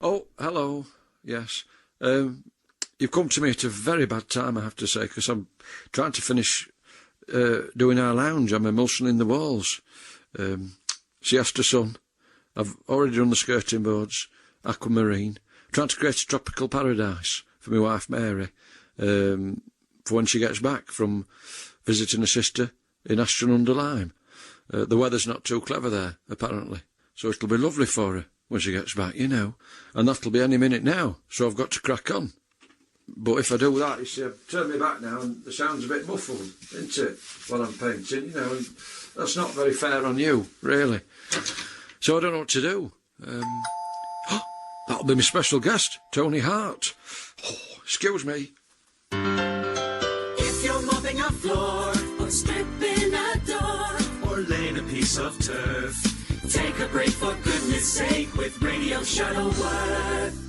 Oh, hello. Yes. You've come to me at a very bad time, I have to say, because I'm trying to finish doing our lounge. I'm emulsioning the walls. Siesta Sun. I've already done the skirting boards, aquamarine. Trying to create a tropical paradise for my wife Mary for when she gets back from visiting a sister in Ashton-under-Lyme. The weather's not too clever there, apparently, so it'll be lovely for her when she gets back, you know. And that'll be any minute now, so I've got to crack on. But if I do that, you see, I've turned me back now and the sound's a bit muffled, isn't it, while I'm painting, you know, and that's not very fair on you, really. So I don't know what to do. That'll be my special guest, Tony Hart. Oh, excuse me. If you're mopping a floor, or stripping a door, or laying a piece of turf, take a break for goodness sake with Radio Shuttleworth.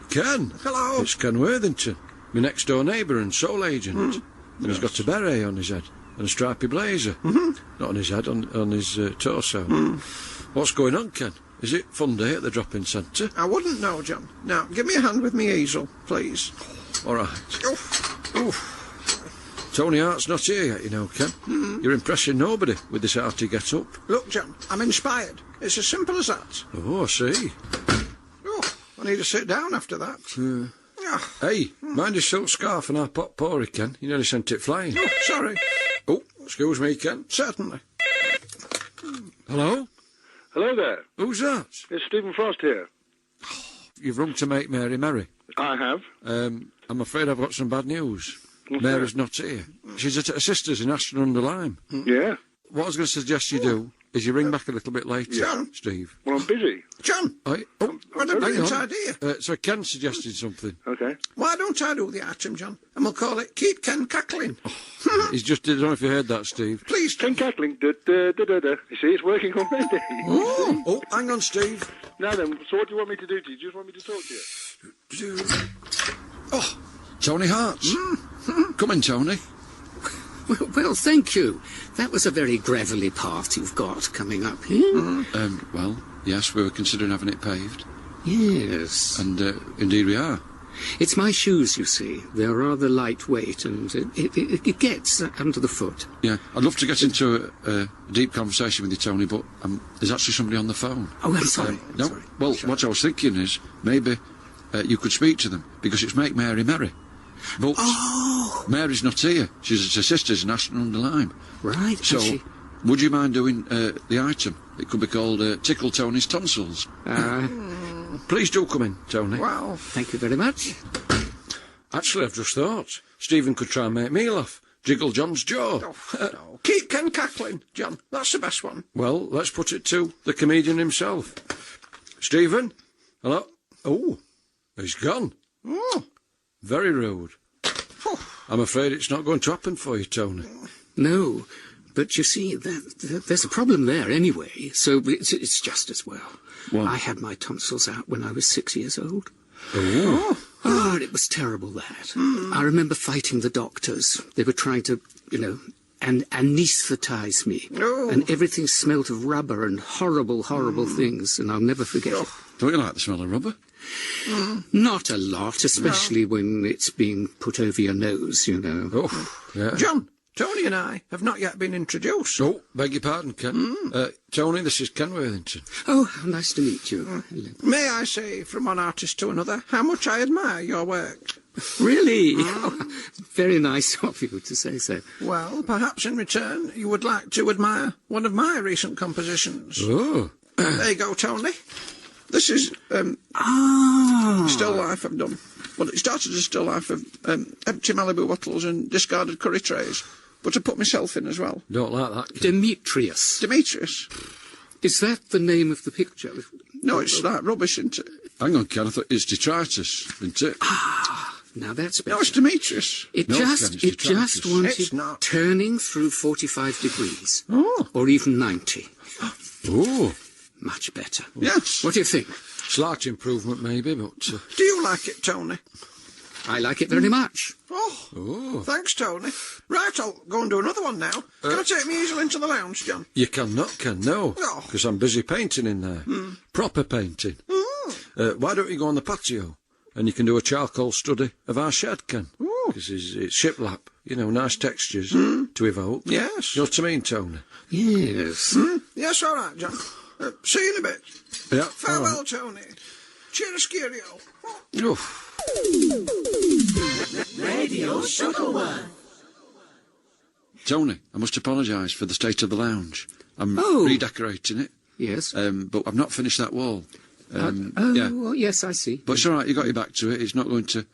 Ken. Hello. It's Ken Worthington, my next door neighbour and sole agent. And he's got a beret on his head and a stripy blazer. Not on his head, on his torso. What's going on, Ken? Is it fun day at the drop-in centre? I wouldn't know, John. Now, give me a hand with me easel, please. All right. Tony Hart's not here yet, you know, Ken. You're impressing nobody with this arty get-up. Look, John, I'm inspired. It's as simple as that. Oh, I see. Oh, I need to sit down after that. Hey, mind your silk scarf and our potpourri, Ken. You nearly sent it flying. Oh, sorry. Oh, excuse me, Ken. Certainly. Hello? Hello there. Who's that? It's Stephen Frost here. You've rung to make Mary merry. I have. I'm afraid I've got some bad news. Mary's not here. She's at her sister's in Ashton-under-Lyme. Yeah. What I was going to suggest you do is you ring back a little bit later, John. Steve. Well, I'm busy. John, What what a brilliant idea. So Ken suggested something. Okay. Why don't I do the item, John? And we'll call it Keep Ken Cackling. He's just, I don't know if you heard that, Steve. Please, Ken John. Cackling. You see, it's working already. Oh, hang on, Steve. Now then, so what do you want me to do to you? Do you just want me to talk to you? Oh, Tony Hart. Come in, Tony. Well, thank you. That was a very gravelly path you've got coming up here. Well, yes, we were considering having it paved. Yes. And indeed we are. It's my shoes, you see. They're rather lightweight, and it gets under the foot. Yeah, I'd love to get into a deep conversation with you, Tony, but there's actually somebody on the phone. Oh, I'm sorry. No, Sorry. well, Sure. what I was thinking is maybe you could speak to them, because it's Make Mary merry. But Mary's not here. She's at her sister's in Ashton-under-Lyme. Right, So, has she? would you mind doing the item? It could be called Tickle Tony's Tonsils. Please do come in, Tony. Wow. Thank you very much. Actually, I've just thought, Stephen could try and make me laugh. Jiggle John's jaw. No. Keep Ken Cackling, John. That's the best one. Well, let's put it to the comedian himself. Stephen? Hello? Oh, he's gone. Oh. Very rude. I'm afraid it's not going to happen for you, Tony. No, but you see, there's a problem there anyway, so it's just as well. What? I had my tonsils out when I was 6 years old. Oh. Oh, it was terrible, that. I remember fighting the doctors. They were trying to, anaesthetise me. Oh. And everything smelt of rubber and horrible, horrible things, and I'll never forget it. Don't you like the smell of rubber? Not a lot, especially when it's being put over your nose, you know. Oh, yeah. John, Tony and I have not yet been introduced. Oh, beg your pardon, Ken. Tony, this is Ken Worthington. Oh, how nice to meet you. Hello. May I say, from one artist to another, how much I admire your work. Really? Oh, very nice of you to say so. Well, perhaps in return you would like to admire one of my recent compositions. Oh. There you go, Tony. This is still life I've done. Well, it started as a still life of empty Malibu bottles and discarded curry trays, but I put myself in as well. Don't like that, Ken. Demetrius. Demetrius. Is that the name of the picture? No, it's like rubbish, isn't it? Hang on, Ken, I thought it's detritus, isn't it? Now that's better. No, it's Demetrius. It No, just Ken, it's detritus. It's wanted not. turning through 45 degrees. Oh. Or even 90. Oh, Much better. Yes. What do you think? slight improvement maybe, but... Do you like it, Tony? I like it very much. Oh, thanks, Tony. Right, I'll go and do another one now. Can I take my easel into the lounge, John? You cannot, Ken, no. No. Because I'm busy painting in there. Proper painting. Why don't you go on the patio and you can do a charcoal study of our shed, Ken? Because it's shiplap, you know, nice textures to evoke. Yes. You know what I mean, Tony? Yes. Yes, all right, John. See you in a bit. Yeah. Farewell, all Tony. Cheers, Curio. right. Oof. Radio Shuttleworth. Tony, I must apologise for the state of the lounge. I'm Oh. redecorating it, Yes. but I've not finished that wall. Oh, well, yes, I see. But it's all right, you got your back to it. It's not going to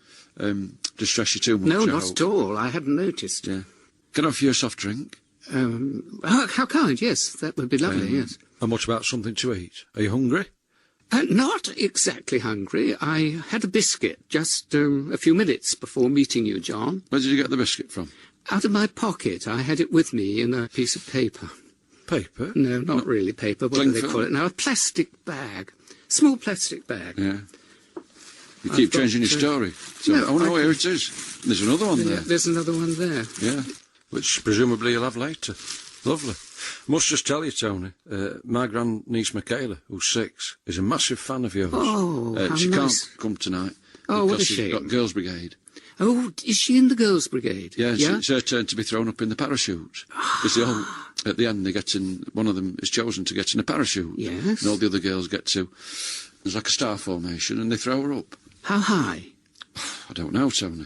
distress you too much. No, I not hope. at all. I hadn't noticed. Yeah. Can I offer you a soft drink? How kind, yes. That would be lovely, yes. And what about something to eat? Are you hungry? Not exactly hungry. I had a biscuit just a few minutes before meeting you, John. Where did you get the biscuit from? Out of my pocket. I had it with me in a piece of paper. Paper? No, not really paper. What do they Cling call film? it now? A plastic bag. Small plastic bag. Yeah. You keep got, changing your story. So, no, oh, no, I- here it is. There's another one Yeah, there. there's another one there. Yeah. Which presumably you'll have later. Lovely. Must just tell you, Tony, my grandniece Michaela, who's 6, is a massive fan of yours. Oh, how she nice. can't come tonight. Oh, what a because she's shame. got Girls' Brigade. Oh, is she in the Girls' Brigade? Yeah, it's her turn to be thrown up in the parachute. Because they all, at the end, they get in, one of them is chosen to get in a parachute. Yes. And all the other girls get to, there's like a star formation, and they throw her up. How high? I don't know, Tony.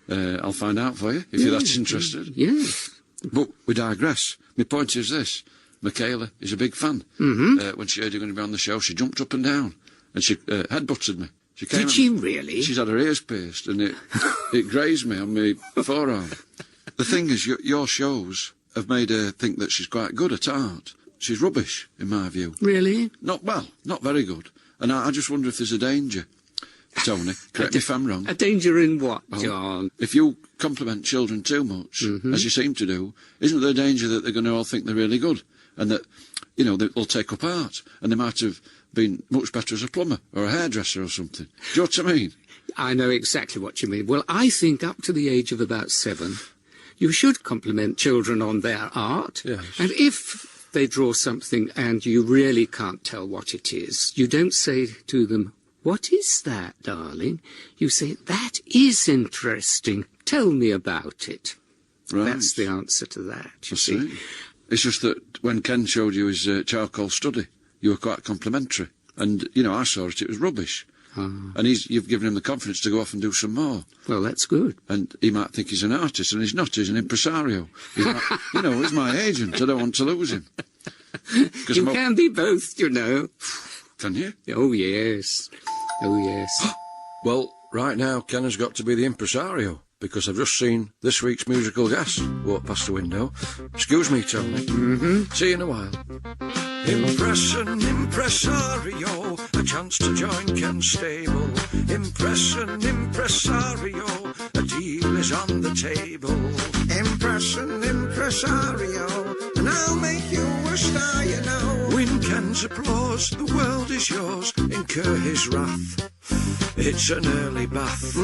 I'll find out for you, if you're that interested. Yes. But we digress. My point is this. Michaela is a big fan. Mm-hmm. When she heard you were going to be on the show, she jumped up and down. And she headbutted me. She came Did at she me. really? She's had her ears pierced, and it grazed me on my forearm. The thing is, your shows have made her think that she's quite good at art. She's rubbish, in my view. Really? Not very good. And I just wonder if there's a danger. Tony, correct me if I'm wrong. A danger in what, Well, John? If you compliment children too much, as you seem to do, isn't there a danger that they're going to all think they're really good? And that, you know, they'll take up art, and they might have been much better as a plumber or a hairdresser or something. Do you know what I mean? I know exactly what you mean. Well, I think up to the age of about 7, you should compliment children on their art. Yes. And if they draw something and you really can't tell what it is, you don't say to them, "What is that, darling?" You say, "That is interesting. Tell me about it." Right. That's the answer to that, you I see. see. It's just that when Ken showed you his charcoal study, you were quite complimentary. And, you know, I saw it was rubbish. And you've given him the confidence to go off and do some more. Well, that's good. And he might think he's an artist, and he's not. He's an impresario. He's my agent. I don't want to lose him. You can be both, you know. Can you? Oh, yes. Oh, yes. Well, right now, Ken has got to be the impresario, because I've just seen this week's musical guest walk past the window. Excuse me, Tony. See you in a while. Impress an impresario, a chance to join Ken's stable. Impress an impresario, a deal is on the table. Impress an impresario, and I'll make you a star, you know. Win Ken's applause, the world is yours. Incur his wrath, it's an early bath.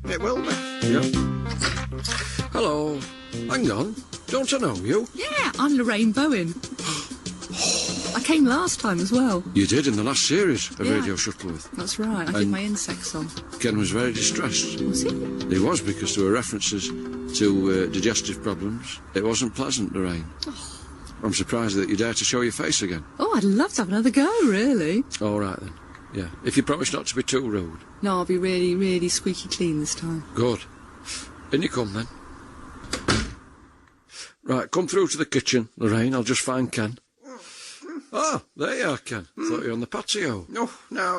It will be. Yep. Hello. Hang on. Don't I know you? Yeah, I'm Lorraine Bowen. I came last time as well. You did in the last series of Yeah. Radio Shuttleworth. That's right, I did my insect song. Ken was very distressed. Was he? He was, because there were references to digestive problems. It wasn't pleasant, Lorraine. I'm surprised that you dare to show your face again. Oh, I'd love to have another go, really. All right, then. Yeah. If you promise not to be too rude. No, I'll be really, really squeaky clean this time. Good. In you come, then. Right, come through to the kitchen, Lorraine. I'll just find Ken. Oh, there you are, Ken. Thought you were on the patio. No,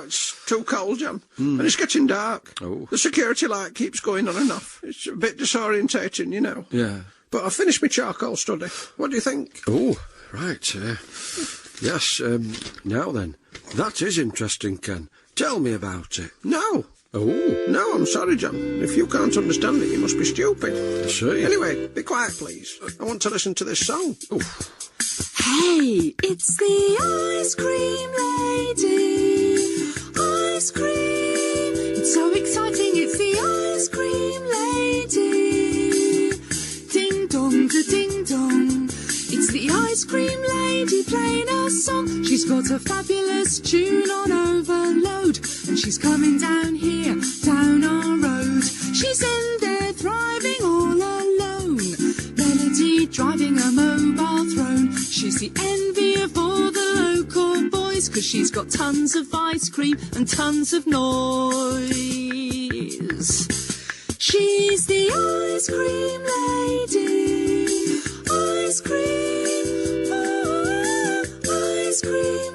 it's too cold, John. And it's getting dark. Oh. The security light keeps going on and off. It's a bit disorientating, you know. Yeah. But I finished my charcoal study. What do you think? Oh, right. Yes, now then. That is interesting, Ken. Tell me about it. No. Oh, No, I'm sorry, John. If you can't understand it, you must be stupid. I see. Anyway, be quiet, please. I want to listen to this song. Hey, it's the ice cream lady. Ice cream. It's so exciting, it's the ice cream lady. Ding dong, da ding dong. It's the ice cream lady playing a song. She's got a fabulous tune on overload, and she's she's got tons of ice cream and tons of noise. She's the ice cream lady. Ice cream, oh, ice cream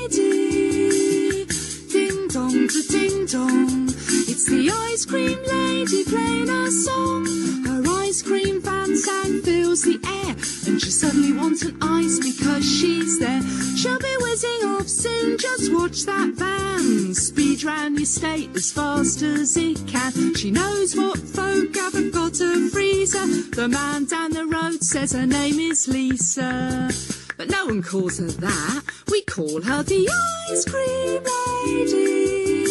lady. Ding dong, da ding dong. It's the ice cream lady playing a song. Her ice cream van sound fills the air, and she suddenly wants an ice because she's there. She'll be whizzing off soon, just watch that van speed round your state as fast as it can. She knows what folk haven't got a freezer. The man down the road says her name is Lisa, but no one calls her that. We call her the ice cream lady.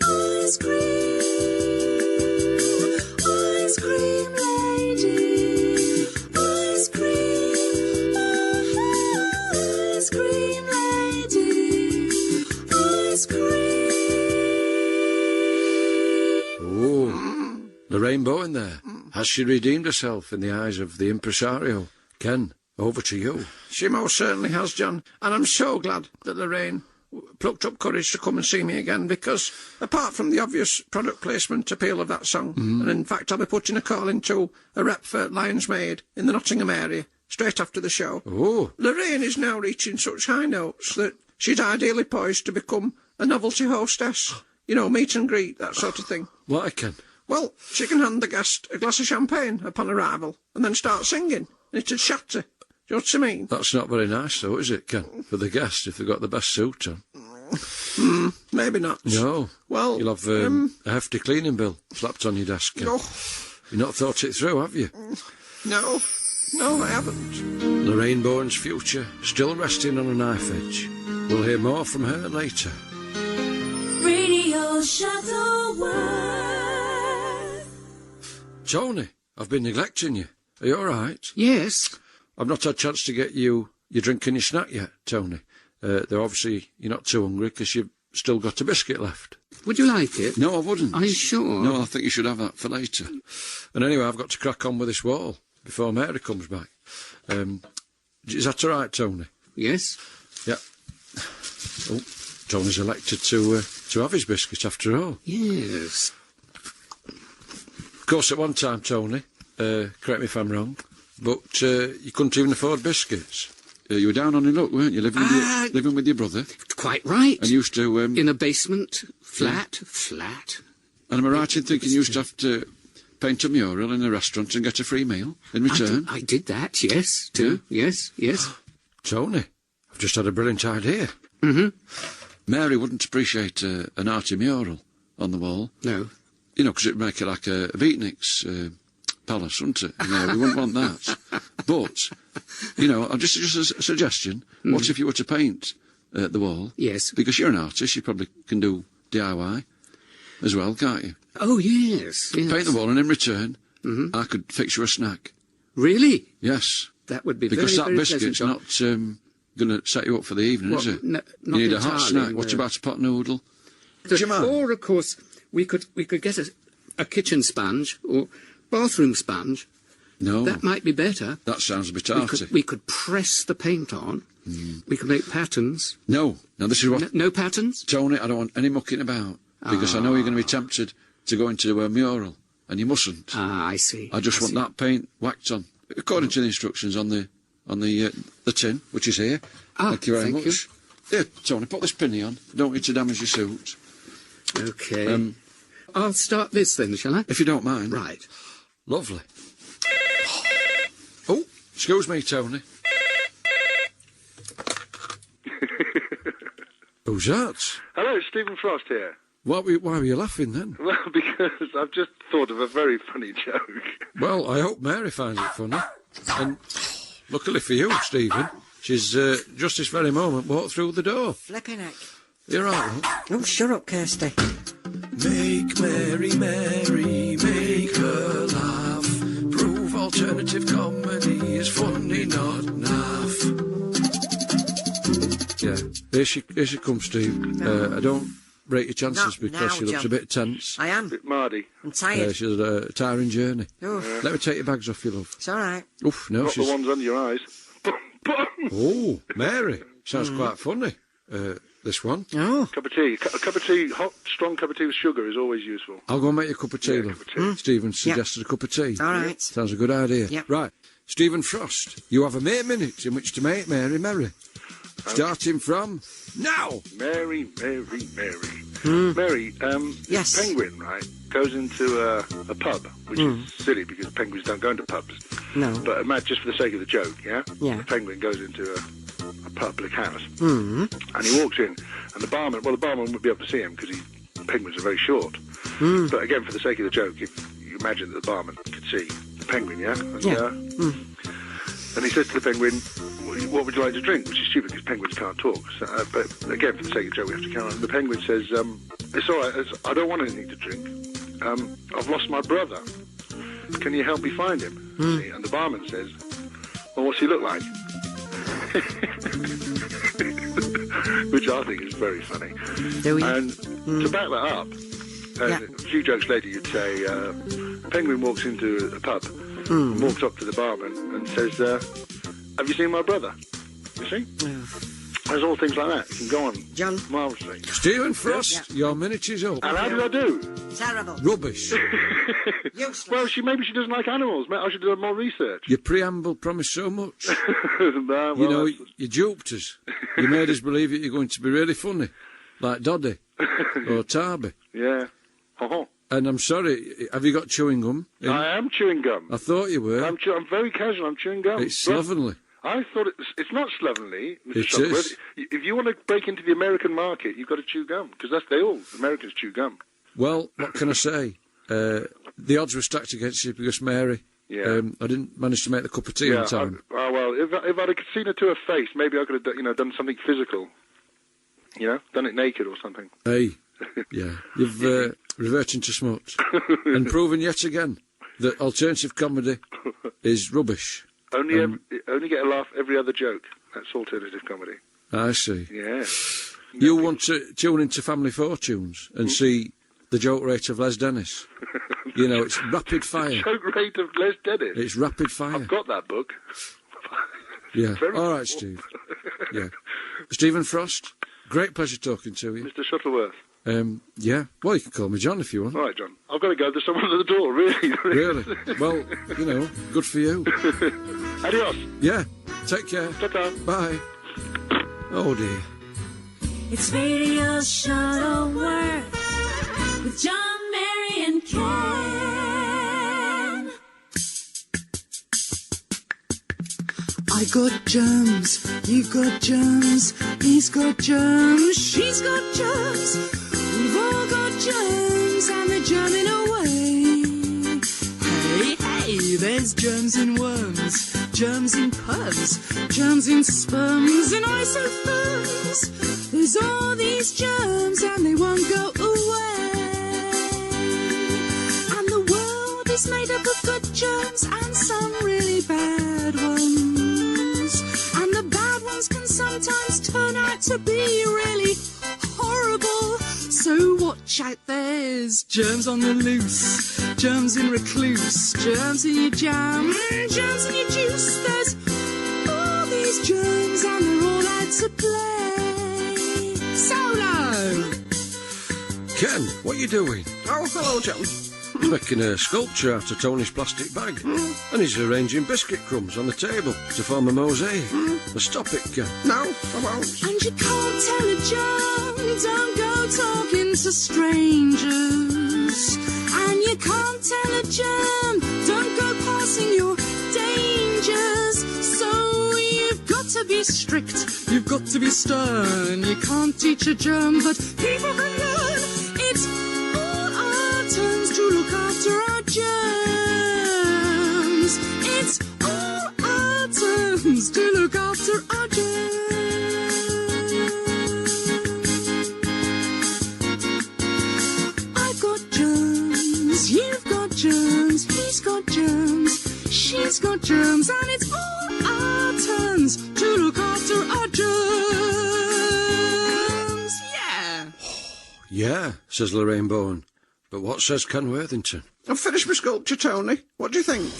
Ice cream, ice cream lady. Ice cream, oh, ice cream lady. Ice cream. Oh, the rainbow in there. Has she redeemed herself in the eyes of the impresario? Ken, over to you. She most certainly has, John, and I'm so glad that Lorraine plucked up courage to come and see me again, because apart from the obvious product placement appeal of that song, and in fact I'll be putting a call into a rep for Lion's Maid in the Nottingham area straight after the show. Oh, Lorraine is now reaching such high notes that she's ideally poised to become a novelty hostess. You know, meet and greet, that sort of thing. what, Ken? Well, she can hand the guest a glass of champagne upon arrival and then start singing, and it'd shatter. Do you know what I mean? That's not very nice, though, is it, Ken? For the guest, if they've got the best suit on. Maybe not. No. Well, You'll have a hefty cleaning bill slapped on your desk, Ken. No, You've not thought it through, have you? no, I haven't. Lorraine Bourne's future still resting on a knife edge. We'll hear more from her later. Radio Shuttleworth. Tony, I've been neglecting you. Are you all right? Yes. I've not had a chance to get you your drink and your snack yet, Tony. Though obviously you're not too hungry because you've still got a biscuit left. Would you like it? No, I wouldn't. Are you sure? No, I think you should have that for later. And anyway, I've got to crack on with this wall before Mary comes back. Is that all right, Tony? Yes. Yeah. Oh, Tony's elected to have his biscuit after all. Yes. Of course, at one time, Tony, correct me if I'm wrong, but you couldn't even afford biscuits. You were down on your luck, weren't you, living with your brother? Quite right. And used to... In a basement, flat. And am I right in thinking you used to have to paint a mural in a restaurant and get a free meal in return? I did that, yes, too. Yeah? Yes. Tony, I've just had a brilliant idea. Mm-hmm. Mary wouldn't appreciate an arty mural on the wall. No. You know, because it'd make it like a beatnik's palace, wouldn't it? You know, we wouldn't want that. But, you know, just a suggestion. What if you were to paint the wall? Yes. Because you're an artist, you probably can do DIY as well, can't you? Oh, yes. Paint the wall, and in return, I could fix you a snack. Really? Yes. That would be Because very, that very pleasant, biscuit's John. not going to set you up for the evening, is it? No, you not need a hot entirely, snack. What no. about a pot noodle? So- Do you mind? Or, of course, we could get a kitchen sponge or bathroom sponge. No. That might be better. That sounds a bit arty. We could press the paint on. We could make patterns. No. Now, this is what... No patterns? Tony, I don't want any mucking about, because I know you're going to be tempted to go into a mural, and you mustn't. Ah, I see. I just want that paint whacked on, according to the instructions on the tin, which is here. Thank you very much. Here, Tony, put this pinny on. Don't want you to damage your suit. OK. I'll start this then, shall I? If you don't mind. Right. Lovely. Oh, excuse me, Tony. Who's that? Hello, Stephen Frost here. Why were you laughing then? Well, because I've just thought of a very funny joke. Well, I hope Mary finds it funny. And luckily for you, Stephen, she's just this very moment walked through the door. Flipping heck. You're right, love. Oh, shut up, Kirsty. Make Mary, Mary, make her laugh. Prove alternative comedy is funny, not naff. Yeah, here she comes, Steve. I don't rate your chances Not because now, she looks John. a bit tense. I am. Bit Mardy. I'm tired. She's had a tiring journey. Oof. Let me take your bags off you, love. It's all right. Oof, no, Not the ones under your eyes. Oh, Mary, sounds quite funny. this one. Oh. Cup of tea. A cup of tea, hot, strong cup of tea with sugar is always useful. I'll go and make you a cup of tea, Yeah, love. cup of tea. Stephen suggested a cup of tea. All right. Sounds a good idea. Yep. Right. Stephen Frost, you have a mere minute in which to make Mary merry. Starting from now. Mary. Mary, Yes. this penguin, right, goes into a pub, which is silly because penguins don't go into pubs. No. But imagine, just for the sake of the joke, yeah? Yeah. The penguin goes into a public house. And he walks in, and the barman wouldn't be able to see him because penguins are very short. But again, for the sake of the joke, if you imagine that the barman could see the penguin, yeah? And, and he says to the penguin, what would you like to drink? Which is stupid because penguins can't talk. So, but again, for the sake of the joke, we have to carry on. The penguin says, it's all right, I don't want anything to drink. I've lost my brother. Can you help me find him? See? And the barman says, well, what's he look like? Which I think is very funny. Do we? And to back that up, a few jokes later you'd say, a penguin walks into a pub, walks up to the barman and says, have you seen my brother? You see? There's all things like that. You can go on John? marvellously. Stephen Frost, your minute is up. And how did I do? Terrible. Rubbish. Useless. Well, maybe she doesn't like animals. I should do more research. Your preamble promised so much. Nah, well, You know, you duped us. You made us believe that you're going to be really funny, like Doddy or Tarby. yeah. And I'm sorry, have you got chewing gum? I am chewing gum. I thought you were. I'm very casual. I'm chewing gum. It's slovenly. I thought it's not slovenly, Mr. It Shuttleworth. is. If you want to break into the American market, you've got to chew gum because Americans chew gum. Well, what can I say? The odds were stacked against you because Mary. Yeah. I didn't manage to make the cup of tea in time. Well, if I'd have seen her to her face, maybe I could have done something physical. Done it naked or something. Hey, yeah, you've reverted to smut and proven yet again that alternative comedy is rubbish. Only get a laugh every other joke. That's alternative comedy. I see. Yeah. You want to tune into Family Fortunes and see the joke rate of Les Dennis. It's rapid fire. Joke rate of Les Dennis. It's rapid fire. I've got that book. Yeah. Very All right, cool. Steve. Yeah. Stephen Frost, great pleasure talking to you. Mr. Shuttleworth. Yeah. Well, you can call me John if you want. All right, John. I've got to go. There's someone at the door, really. Really? Well, good for you. Adios. Yeah. Take care. Ta-ta. Bye. Oh, dear. It's Radio Shuttleworth with John, Mary, and Ken. I got germs, you got germs, he's got germs, she's got germs, we've all got germs and they're germing away. Hey, there's germs in worms, germs in pubs, germs in sperms and isotherms. There's all these germs and they won't go away. And the world is made up of good germs and some really bad ones. And the bad ones can sometimes turn out to be really horrible. So watch out, there's germs on the loose, germs in recluse, germs in your jam, germs in your juice. There's all these germs and they're all out to play. Solo! Ken, what are you doing? Oh, hello, John. He's making a sculpture out of Tony's plastic bag. And he's arranging biscuit crumbs on the table to form a mosaic. Now stop it, Ken. No, I won't. And you can't tell a germ, don't go talking to strangers. And you can't tell a germ, don't go passing your dangers. So you've got to be strict, you've got to be stern. You can't teach a germ, but people can learn. It's all our turns to look after our germs. It's all our turns to look after our germs. I've got germs, you've got germs, he's got germs, she's got germs, and it's all our turns to look after our germs. Yeah. Yeah, says Lorraine Bowen. But what says Ken Worthington? I've finished my sculpture, Tony. What do you think?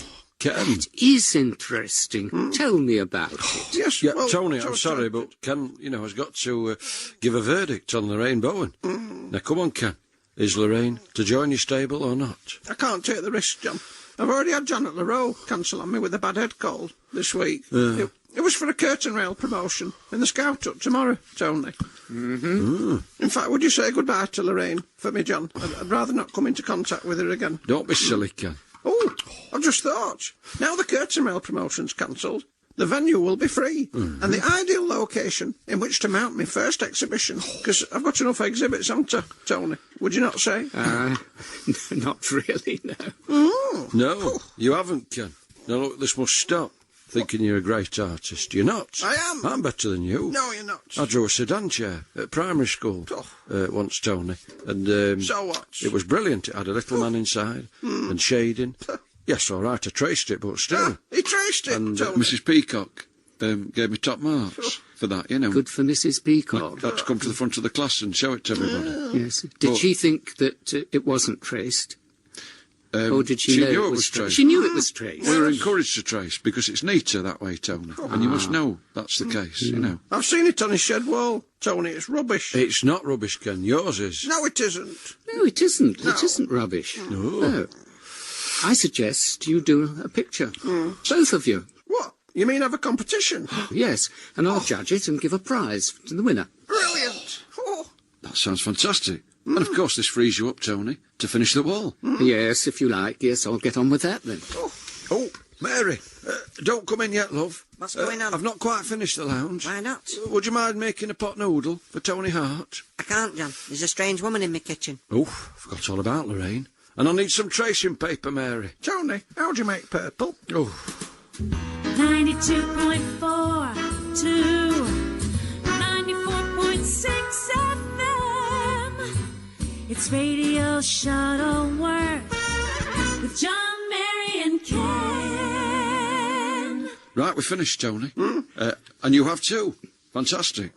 Ken. That is interesting. Tell me about it. Yes, Yeah, well, Tony, so I'm sorry, but Ken, has got to give a verdict on Lorraine Bowen. Now, come on, Ken. Is Lorraine to join your stable or not? I can't take the risk, John. I've already had John at the Row cancel on me with a bad head cold this week. It was for a curtain rail promotion in the Scout Hut tomorrow, Tony. In fact, would you say goodbye to Lorraine for me, John? I'd rather not come into contact with her again. Don't be silly, Ken. Oh, I've just thought. Now the curtain rail promotion's cancelled, the venue will be free, and the ideal location in which to mount my first exhibition, because I've got enough exhibits, haven't I, Tony? Would you not say? Not really, no. No, you haven't, Ken. Now, look, this must stop. Thinking you're a great artist. You're not. I am. I'm better than you. No, you're not. I drew a sedan chair at primary school once, Tony. And So what? it was brilliant. It had a little man inside and shading. Yes, all right, I traced it, but still. He traced it, And Tony. Mrs. Peacock gave me top marks for that, Good for Mrs. Peacock. I had to come to the front of the class and show it to everybody. Yes. Did she think that it wasn't traced? Or did she know knew it was traced. She knew it was traced. We were encouraged to trace because it's neater that way, Tony. And you must know that's the case, I've seen it on his shed wall, Tony. It's rubbish. It's not rubbish, Ken. Yours is. No, it isn't. No, it isn't. It isn't rubbish. No. I suggest you do a picture. Both of you. What? You mean have a competition? Yes, and I'll judge it and give a prize to the winner. Brilliant. Oh. That sounds fantastic. And of course this frees you up, Tony, to finish the wall. Yes, if you like. Yes, I'll get on with that then. Oh, Mary, don't come in yet, love. What's going on? I've not quite finished the lounge. Why not? Would you mind making a pot noodle for Tony Hart? I can't, John. There's a strange woman in my kitchen. Oh, I forgot all about Lorraine. And I need some tracing paper, Mary. Tony, how do you make purple? Oh, 92.4 to 94.6 FM. It's Radio Shuttleworth with John, Mary, and Ken. right, we're finished, Tony. And you have too. Fantastic.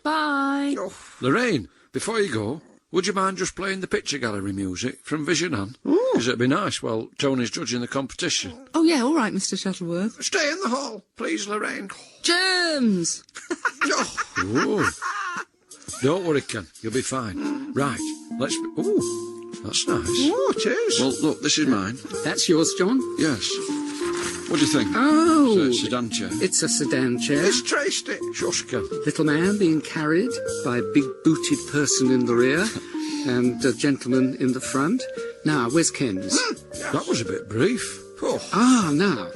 Bye. Lorraine, before you go, would you mind just playing the picture gallery music from Vision On? Because it'd be nice while Tony's judging the competition. Oh, yeah, all right, Mr. Shuttleworth. Stay in the hall, please, Lorraine. Germs! Oh. Don't worry, Ken. You'll be fine. Right, let's... Oh, that's nice. Oh, it is. Well, look, this is mine. That's yours, John? Yes. What do you think? Oh, It's a sedan chair. it's a sedan chair. He's traced it. Shush, Ken. Little man being carried by a big-booted person in the rear and a gentleman in the front. Now, where's Ken's? That was a bit brief. Ah, now,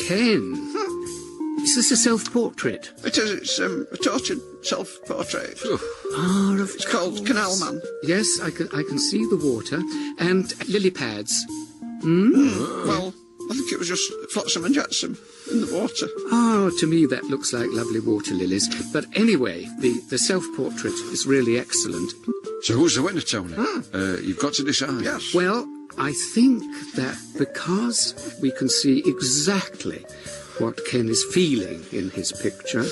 Ken. Is this a self-portrait? It is. It's a tortured self-portrait. Ah, of It's called Canal Man. Yes, I can see the water and lily pads. Well, I think it was just Flotsam and Jetsam in the water. Oh, to me that looks like lovely water lilies. But anyway, the self-portrait is really excellent. So who's the winner, Tony? You've got to decide. Yes. Well, I think that because we can see exactly what Ken is feeling in his picture,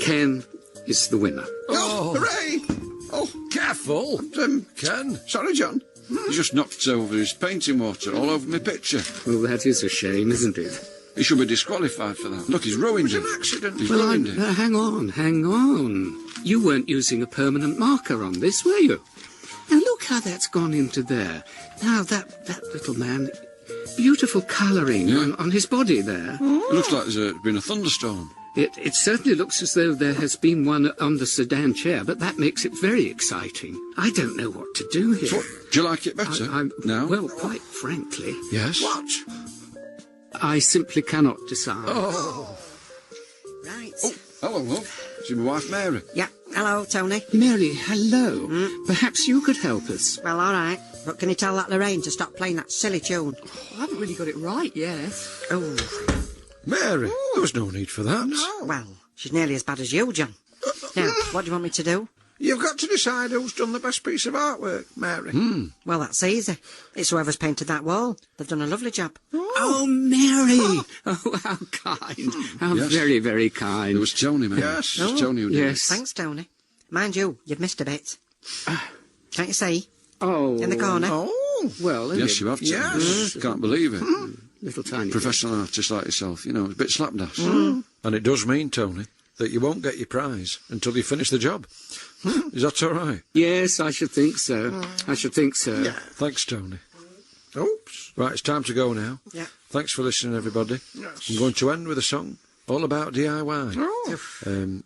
Ken is the winner. Oh, hooray! Oh, Careful, Ken. sorry, John. He just knocked over his painting water all over my picture. Well, that is a shame, isn't it? He should be disqualified for that. Look, he's ruined It it. was an accident. He's Well, ruined it. hang on. You weren't using a permanent marker on this, were you? Now look how that's gone into there. Now that little man, beautiful colouring on his body there. It looks like there's been a thunderstorm. It certainly looks as though there has been one on the sedan chair, but that makes it very exciting. I don't know what to do here. So, do you like it better? now? Well, quite frankly, Yes. What? I simply cannot decide. Right. Hello, love. It's my wife, Mary. Yeah. Hello, Tony. Mary, hello. Perhaps you could help us. Well, all right. But can you tell that Lorraine to stop playing that silly tune? I haven't really got it right yet. Oh, Mary, there was no need for that. well, she's nearly as bad as you, John. Now, what do you want me to do? You've got to decide who's done the best piece of artwork, Mary. Well, that's easy. It's whoever's painted that wall. They've done a lovely job. Oh, Mary! Oh, how kind. How Yes. very, very It kind. was Tony, Mary. Yes. It was Tony who did Yes. Thanks, Tony. Mind you, you've missed a bit. Can't you see? Oh. In the corner. Oh, Oh, Well, Yes, you have, Tony. Yes. Can't believe it. little tiny. Professional artist like yourself, you know, a bit slapdash. And it does mean, Tony, that you won't get your prize until you finish the job. Is that all right? Yes, I should think so. I should think so. yeah. Thanks, Tony. Oops. Right, it's time to go now. Yeah. Thanks for listening, everybody. Yes. I'm going to end with a song all about DIY. Oh. You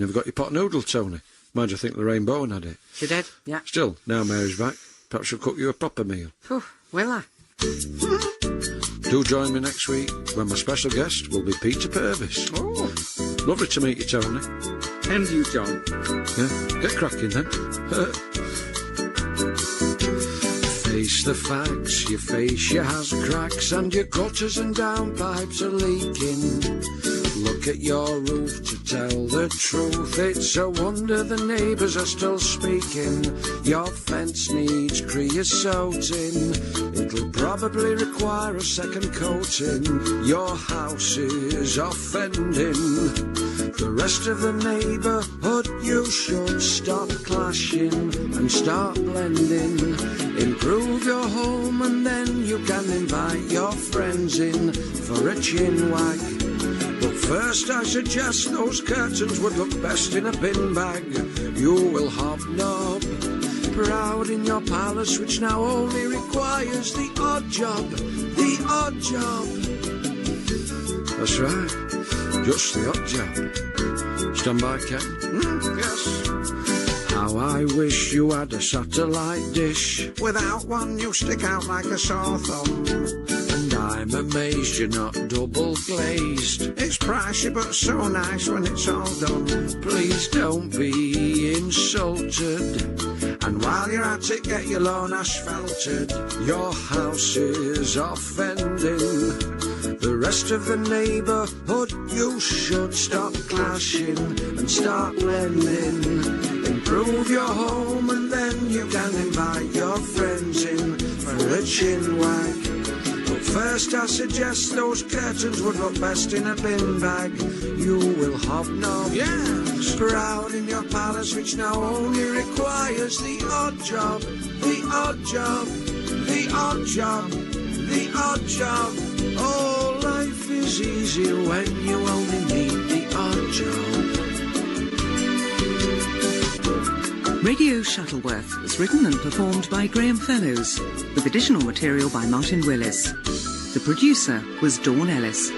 never got your pot noodle, Tony. Mind you think Lorraine Bowen had it. She did? Yeah. Still, now Mary's back, perhaps she'll cook you a proper meal. Phew, will I? Do join me next week when my special guest will be Peter Purvis. Oh. Lovely to meet you, Tony. And you, John. Yeah, get cracking then. Face the facts, your fascia has cracks and your gutters and downpipes are leaking. Look at your roof to tell the truth. It's a wonder the neighbours are still speaking. Your fence needs creosoting. It'll probably require a second coating. Your house is offending the rest of the neighbourhood. You should stop clashing and start blending. Improve your home and then you can invite your friends in for a chin wag. But first I suggest those curtains would look best in a bin bag. You will hobnob, proud in your palace, which now only requires the odd job. The odd job. That's right, just the odd job. Stand by, Ken. Yes. How I wish you had a satellite dish. Without one, you stick out like a sore thumb. And I'm amazed you're not double glazed. It's pricey, but so nice when it's all done. Please don't be insulted. And while you're at it, get your lawn asphalted. Your house is offending the rest of the neighbourhood. You should stop clashing and start blending. Improve your home and then you can invite your friends in for a chin wag. But first I suggest those curtains would look best in a bin bag. You will hobnob, Yes. proud in your palace, which now only requires the odd job. The odd job, the odd job, the odd job. Oh, life is easy when you only need the odd job. Radio Shuttleworth was written and performed by Graham Fellows, with additional material by Martin Willis. The producer was Dawn Ellis.